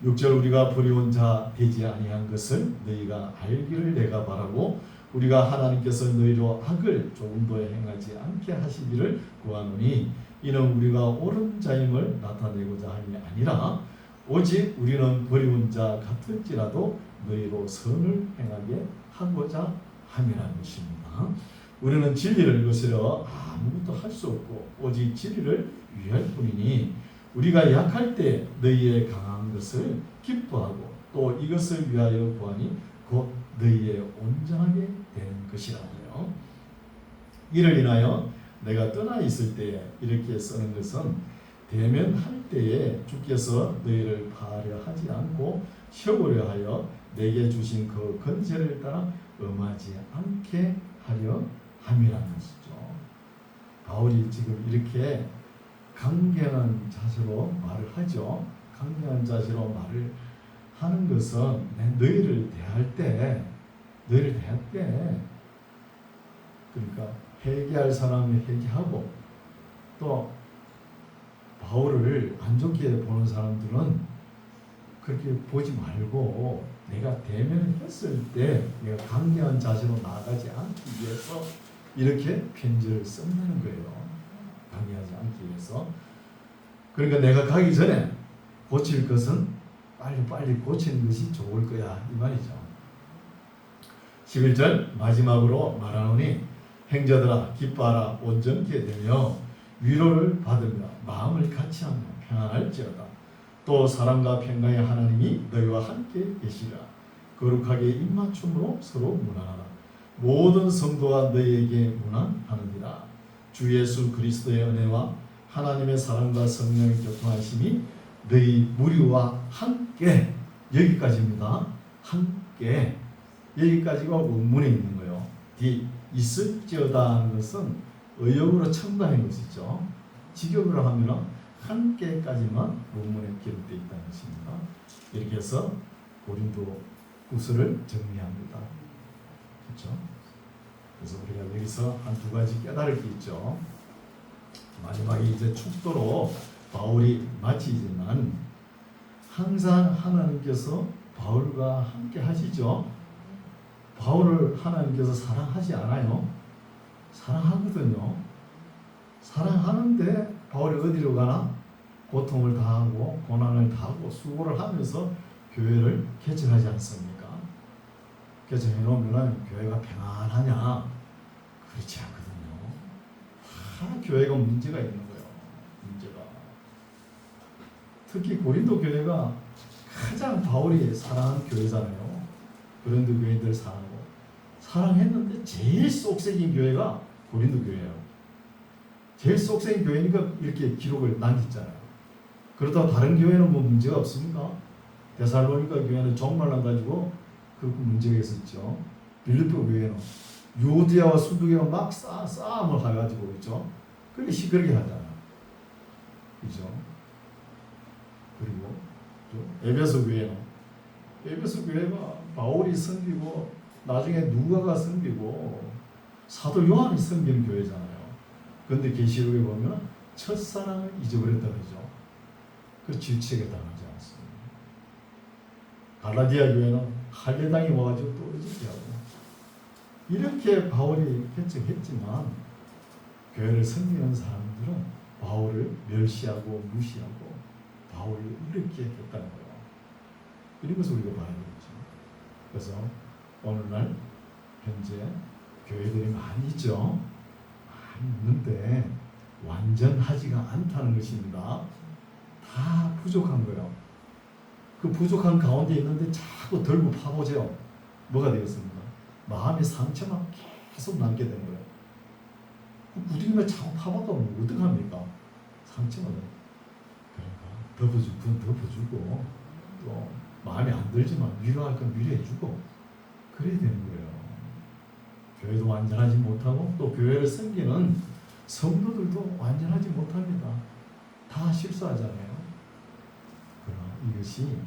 6절 우리가 버리운 자 되지 아니한 것을 너희가 알기를 내가 바라고 우리가 하나님께서 너희로 악을 조금도 행하지 않게 하시기를 구하노니 이는 우리가 옳은 자임을 나타내고자 함이 아니라 오직 우리는 버리운 자 같을지라도 너희로 선을 행하게 하고자 함이라는 것입니다. 우리는 진리를 거스려 아무것도 할 수 없고 오직 진리를 위할 뿐이니 우리가 약할 때 너희의 강한 것을 기뻐하고 또 이것을 위하여 구하니 곧 너희의 온전하게 되는 것이라고요. 이를 인하여 내가 떠나 있을 때 이렇게 쓰는 것은 대면할 때에 주께서 너희를 파하려 하지 않고 세우려 하여 내게 주신 그 권세를 따라 엄하지 않게 하려 함이라는 것이죠. 바울이 지금 이렇게 강경한 자세로 말을 하죠. 강경한 자세로 말을 하는 것은 너희를 대할 때 그러니까 회개할 사람이 회개하고 또 바울을 안 좋게 보는 사람들은 그렇게 보지 말고 내가 대면을 했을 때 내가 강경한 자세로 나아가지 않기 위해서 이렇게 편지를 쓴다는 거예요. 강요하지 않기 위해서. 그러니까 내가 가기 전에 고칠 것은 빨리 고치는 것이 좋을 거야 이 말이죠. 11절 마지막으로 말하노니 행자들아 기뻐하라 온전케 되며 위로를 받으며 마음을 같이하며 평안할지어다. 또 사랑과 평강의 하나님이 너희와 함께 계시리라. 거룩하게 입맞춤으로 서로 문안하라. 모든 성도가 너희에게 문안하느니라. 주 예수 그리스도의 은혜와 하나님의 사랑과 성령의 교통하심이 너희 무리와 함께 여기까지입니다. 함께 여기까지가 원문에 있는 거예요. 뒤 있을지어다 하는 것은 의역으로 첨가한 것이죠. 직역으로 하면 함께까지만 원문에 기록되어 있다는 것입니다. 이렇게 해서 고린도 후서를 정리합니다. 그렇죠? 그래서 우리가 여기서 한 두 가지 깨달을 게 있죠. 마지막에 이제 축도로 바울이 마치지만 항상 하나님께서 바울과 함께 하시죠. 바울을 하나님께서 사랑하지 않아요? 사랑하거든요. 사랑하는데 바울이 어디로 가나? 고통을 당하고 고난을 당하고 수고를 하면서 교회를 개척하지 않습니까? 개척해 놓으면 교회가 평안하냐? 그렇지 않거든요. 다 교회가 문제가 있는 거예요. 문제가. 특히 고린도 교회가 가장 바울이 사랑하는 교회잖아요. 고린도 교인들 사랑했는데 제일 쏙색인 교회가 고린도 교회예요. 제일 쏙색인 교회니까 이렇게 기록을 남겼잖아요. 그렇다고 다른 교회는 뭐 문제가 없습니까? 데살로니가 교회는 종말론 가지고 그 문제가 있었죠. 빌립보 교회는 유대와 순두교가 막 싸움을 해가지고 있죠. 그렇게 시끄럽게 하잖아요. 그죠? 그리고 에베소 교회가 바울이 섬기고 나중에 누가가 섬기고 사도 요한이 섬기는 교회잖아요. 그런데 계시록에 보면 첫사랑을 잊어버렸다 그러죠. 그 질책에 당하지 않습니다. 갈라디아 교회는 할례당이 와가지고 또 어지게 하고 이렇게 바울이 개척했지만 교회를 섬기는 사람들은 바울을 멸시하고 무시하고 바울을 이렇게 했다는 거예요. 이런 것을 우리가 봐야 되겠죠. 그래서 오늘날 현재 교회들이 많이 있죠. 많이 있는데 완전하지가 않다는 것입니다. 다 부족한 거예요. 그 부족한 가운데 있는데 자꾸 덜고 파보죠. 뭐가 되겠습니까? 마음의 상처만 계속 남게 되는 거예요. 구덩이만 자꾸 파박하면 어떡합니까? 상처가 그러니까 덮어주고 또 마음에 안 들지만 위로할 건 위로해주고 그래야 되는 거예요. 교회도 완전하지 못하고 또 교회를 섬기는 성도들도 완전하지 못합니다. 다 실수하잖아요. 그러나 이것이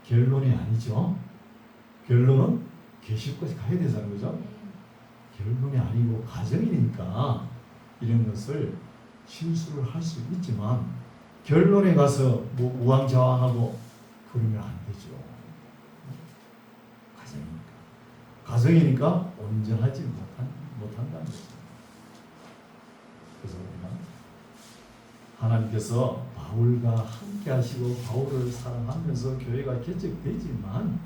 결론이 아니죠. 결론은 계시까지 가야 되자는 거죠. 결론이 아니고 과정이니까 이런 것을 실수를 할 수 있지만 결론에 가서 뭐 우왕좌왕하고 그러면 안 되죠. 과정이니까 온전하지 못한다는 거죠. 그래서 우리가 하나님께서 바울과 함께 하시고 바울을 사랑하면서 교회가 개척되지만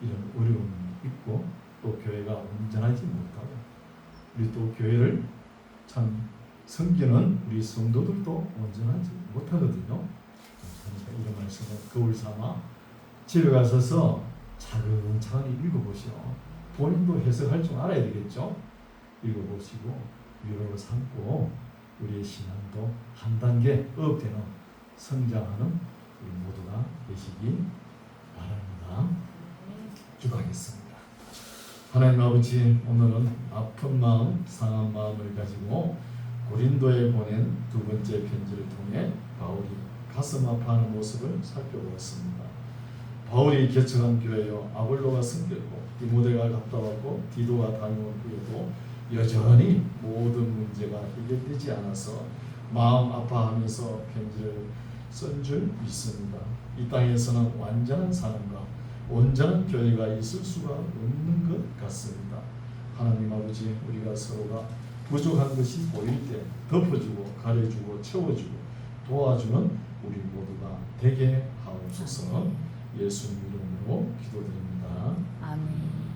이런 어려움이 있고 또 교회가 온전하지 못하고 우리 또 교회를 참 섬기는 우리 성도들도 온전하지 못하거든요. 그러니까 이런 말씀을 거울 삼아 집에 가셔서 차근차근히 읽어보시오. 본인도 해석할 줄 알아야 되겠죠. 읽어보시고 위로를 삼고 우리의 신앙도 한 단계 업되는 성장하는 우리 모두가 되시기 바랍니다. 기도하겠습니다. 하나님 아버지, 오늘은 아픈 마음, 상한 마음을 가지고 고린도에 보낸 두 번째 편지를 통해 바울이 가슴 아파하는 모습을 살펴보았습니다. 바울이 개척한 교회요, 아볼로가 섬겼고 디모데가 갔다 왔고 디도가 다녀온 후에도 여전히 모든 문제가 해결되지 않아서 마음 아파하면서 편지를 쓴 줄 믿습니다. 이 땅에서는 완전한 사람과 온전한 교회가 있을 수가 없는 것 같습니다. 하나님 아버지, 우리가 서로가 부족한 것이 보일 때 덮어주고 가려주고 채워주고 도와주는 우리 모두가 되게 하옵소서. 예수님 이름으로 기도드립니다. 아멘.